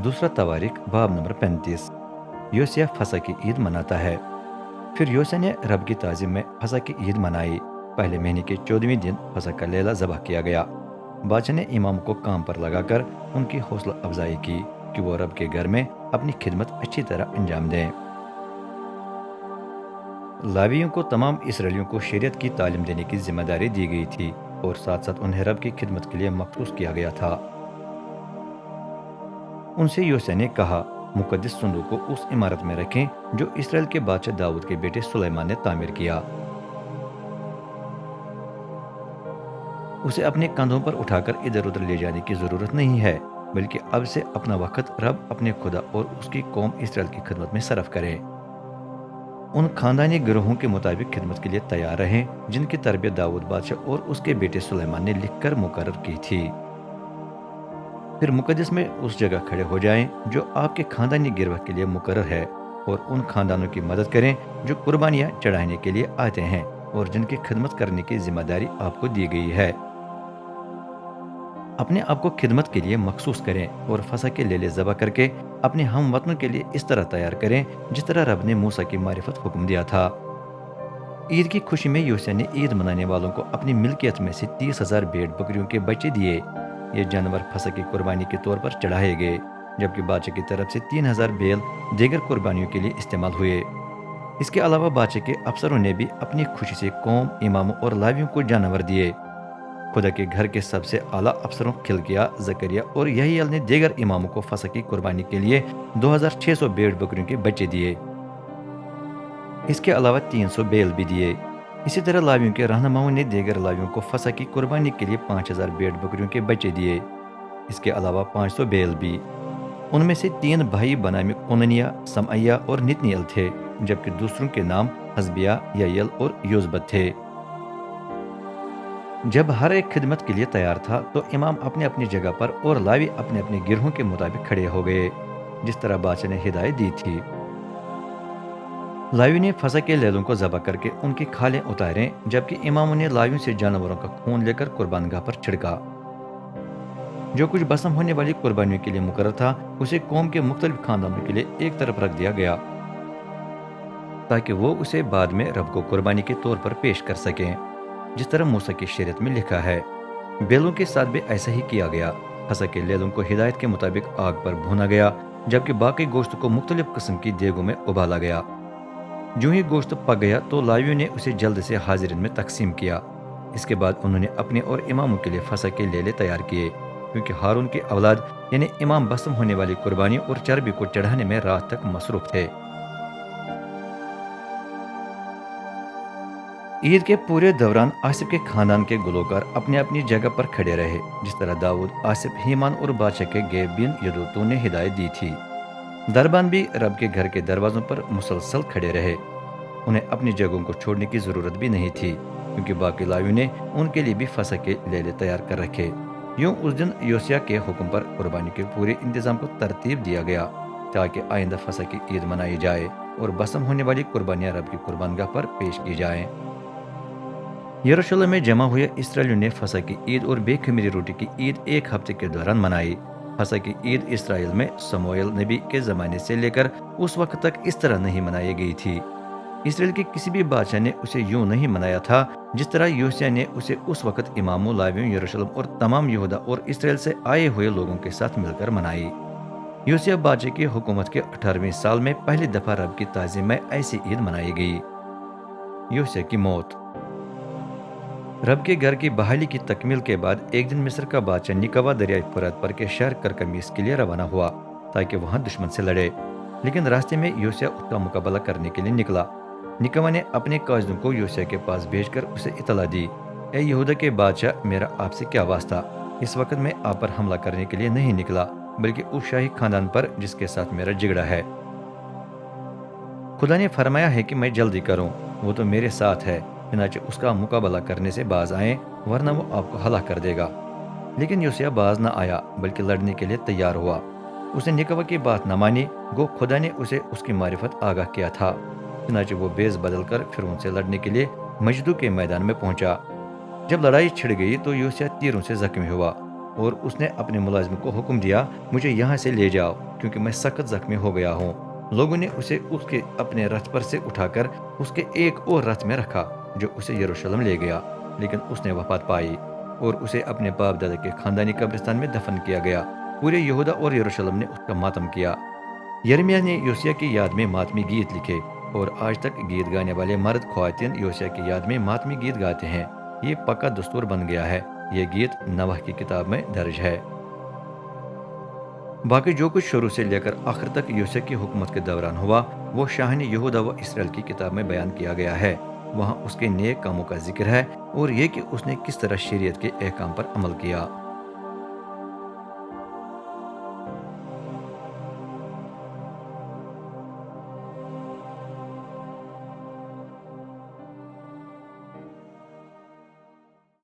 दूसरा तवारीख बाब नंबर 35। योसिया फसह की ईद मनाता है। फिर योसिया ने रब की ताज़ीम में फसह की ईद मनाई। पहले महीने के 14वें दिन फसह का लेला ज़बह किया गया। बादशाह ने इमाम को काम पर लगाकर उनकी हौसला अफजाई की कि वो रब के घर में अपनी खिदमत अच्छी तरह अंजाम दें। लावियों को तमाम इसराइलियों को शरीयत की तालीम देने की जिम्मेदारी दी गई थी और साथ साथ उन्हें रब की खिदमत के लिए मखसूस किया गया था। उनसे योसिया ने कहा, मुकद्दस संदूक को उस इमारत में रखें जो इसराइल के बादशाह दाऊद के बेटे सुलेमान ने तामीर किया। उसे अपने कंधों पर उठाकर इधर उधर ले जाने की जरूरत नहीं है, बल्कि अब से अपना वक्त रब अपने खुदा और उसकी कौम इसराइल की खिदमत में सरफ करे। उन खानदानी गिरोहों के मुताबिक खिदमत के लिए तैयार रहें जिनकी तरबियत दाऊद बादशाह और उसके बेटे सुलेमान ने लिखकर मुकर्रर की थी। फिर मुकद्दस में उस जगह खड़े हो जाएं जो आपके खानदानी गिरवा के लिए मुकर्रर है, और उन खानदानों की मदद करें जो कुर्बानियां चढ़ाने के लिए आते हैं और जिनकी खिदमत करने की जिम्मेदारी आपको दी गई है। अपने आप को खिदमत के लिए मखसूस करें और फसह के लेले ज़बह करके अपने हम वतनों के लिए इस तरह तैयार करें जिस तरह रब ने मूसा की मारिफत हुक्म दिया था। ईद की खुशी में योसिया ने ईद मनाने वालों को अपनी मिल्कियत में से 30,000 भेड़ बकरियों के बच्चे दिए। ये जानवर फसह की कुर्बानी के तौर पर चढ़ाए गए, जबकि बादशाह की तरफ से 3,000 बैल दीगर कुर्बानियों के लिए इस्तेमाल हुए। इसके अलावा बादशाह के अफसरों ने भी अपनी खुशी से कौम, इमामों और लावियों को जानवर दिए। खुदा के घर के सबसे आला अफसरों खिलकिया, जकरिया और यहीयल ने दीगर इमामों को फसह की कुर्बानी के लिए 2,600 भेड़ बकरियों के बच्चे दिए। इसके अलावा 300 बैल भी दिए। इसी तरह लावियों के रहनुमाओं ने दीगर लावियों को फसह की कुर्बानी के लिए 5,000 भेड़ बकरियों के बच्चे दिए। इसके अलावा 500 बैल भी। उनमें से 3 भाई बनामी कोननिया, समैया और नितनियल थे, जबकि दूसरों के नाम हसबिया, ययल और योजबत थे। जब हर एक खिदमत के लिए तैयार था तो इमाम अपने अपनी जगह पर और लावी अपने अपने गिरोहों के मुताबिक खड़े हो गए, जिस तरह बादशाह ने हिदायत दी थी। लावी ने फसह के लेलों को ज़बह करके उनकी खालें उतारें, जबकि इमामों ने लावियों से जानवरों का खून लेकर कुर्बानगाह पर छिड़का। जो कुछ बसम होने वाली कुर्बानियों के लिए मुकर्रर था उसे कौम के मुख्तलिफ खानदानों के लिए एक तरफ रख दिया गया, ताकि वो उसे बाद में रब को कुर्बानी के तौर पर पेश कर सकें, जिस तरह मूसा की शरीयत में लिखा है। बैलों के साथ भी ऐसा ही किया गया। फसह के लेलों को हिदायत के मुताबिक आग पर भूना गया, जबकि बाकी गोश्त को मुख्तलिफ किस्म की देगों में उबाला गया। जो ही गोश्त पक गया तो लावियों ने उसे जल्द से हाजिरिन में तकसीम किया। इसके बाद उन्होंने अपने और इमामों के लिए फसह के लेले तैयार किए, क्योंकि हारून की औलाद यानी इमाम बसम होने वाली कुर्बानी और चर्बी को चढ़ाने में रात तक मसरूफ थे। ईद के पूरे दौरान आसिफ के खानदान के गुलकार अपने अपनी जगह पर खड़े रहे, जिस तरह दाऊद, आसिफ, हीमान और बादशाह के गैब बिन यदूतून ने हिदायत दी थी। दरबान भी रब के घर के दरवाजों पर मुसलसल खड़े रहे। उन्हें अपनी जगहों को छोड़ने की जरूरत भी नहीं थी, क्योंकि बाकी लावियों ने उनके लिए भी फसह के लेले तैयार कर रखे। यूं उस दिन योसिया के हुक्म पर कुर्बानी के पूरे इंतजाम को तरतीब दिया गया, ताकि आइंदा फसह की ईद मनाई जाए और बसम होने वाली कुर्बानियां रब की कुर्बानगाह पर पेश की जाएं। यरूशलेम में जमा हुए इसराइलियों ने फसह की ईद और बेखमीरी रोटी की ईद एक हफ्ते के दौरान मनाई। फसह की ईद इसराइल में समूएल नबी के ज़माने से लेकर उस वक्त तक इस तरह नहीं मनाई गई थी। इसराइल के किसी भी बादशाह ने उसे यूं नहीं मनाया था जिस तरह योसिया ने उसे उस वक्त इमामों, लावियों, यरूशलेम और तमाम यहूदा और इसराइल से आए हुए लोगों के साथ मिलकर मनाई। योसिया बादशाह की हुकूमत के 18वें साल में पहली दफा रब की ताज़ीम में ऐसी ईद मनाई गई। योसिया की मौत। रब के घर की बहाली की तकमील के बाद एक दिन मिस्र का बादशाह निकवा दरियाई फुरात पर के शहर करकमीस के लिए रवाना हुआ, ताकि वहां दुश्मन से लड़े। लेकिन रास्ते में योसिया उसका मुकाबला करने के लिए निकला। निकवा ने अपने काजदों को योसिया के पास भेजकर उसे इतला दी, ए यहूदा के बादशाह, मेरा आपसे क्या वास्ता। इस वक्त मैं आप पर हमला करने के लिए नहीं निकला, बल्कि उस शाही खानदान पर जिसके साथ मेरा जिगड़ा है। खुदा ने फरमाया है कि मैं जल्दी करूं, वो तो मेरे साथ है, चुनांचे उसका मुकाबला करने से बाज आए, वरना वो आपको हलाक कर देगा। लेकिन योसिया बाज न आया, बल्कि लड़ने के लिए तैयार हुआ। उसने निकवा की बात न मानी, गो खुदा ने उसे उसकी मारिफत आगाह किया था। चुनांचे वो बेस बदल कर फिर उनसे लड़ने के लिए मजदू के मैदान में पहुंचा। जब लड़ाई छिड़ गई तो योसिया तीरों से जख्मी हुआ। اور اس نے اپنے ملازم کو حکم دیا، مجھے یہاں سے لے جاؤ کیونکہ میں سخت زخمی ہو گیا ہوں۔ لوگوں نے اسے اس کے اپنے رتھ پر سے اٹھا کر اس کے ایک اور رتھ میں رکھا جو اسے یروشلم لے گیا، لیکن اس نے وفات پائی اور اسے اپنے باپ دادا کے خاندانی قبرستان میں دفن کیا گیا۔ پورے یہودا اور یروشلم نے اس کا ماتم کیا۔ یرمیہ نے یوسیہ کی یاد میں ماتمی گیت لکھے اور آج تک گیت گانے والے مرد خواتین یوسیہ کی یاد میں ماتمی گیت گاتے ہیں۔ یہ پکا دستور بن گیا ہے۔ یہ گیت نوح کی کتاب میں درج ہے۔ باقی جو کچھ شروع سے لے کر آخر تک یوسیہ کی حکومت کے دوران ہوا وہ شاہن یہودا و اسرائیل کی کتاب میں بیان کیا گیا ہے۔ وہاں اس کے نیک کاموں کا ذکر ہے اور یہ کہ اس نے کس طرح شریعت کے احکام پر عمل کیا۔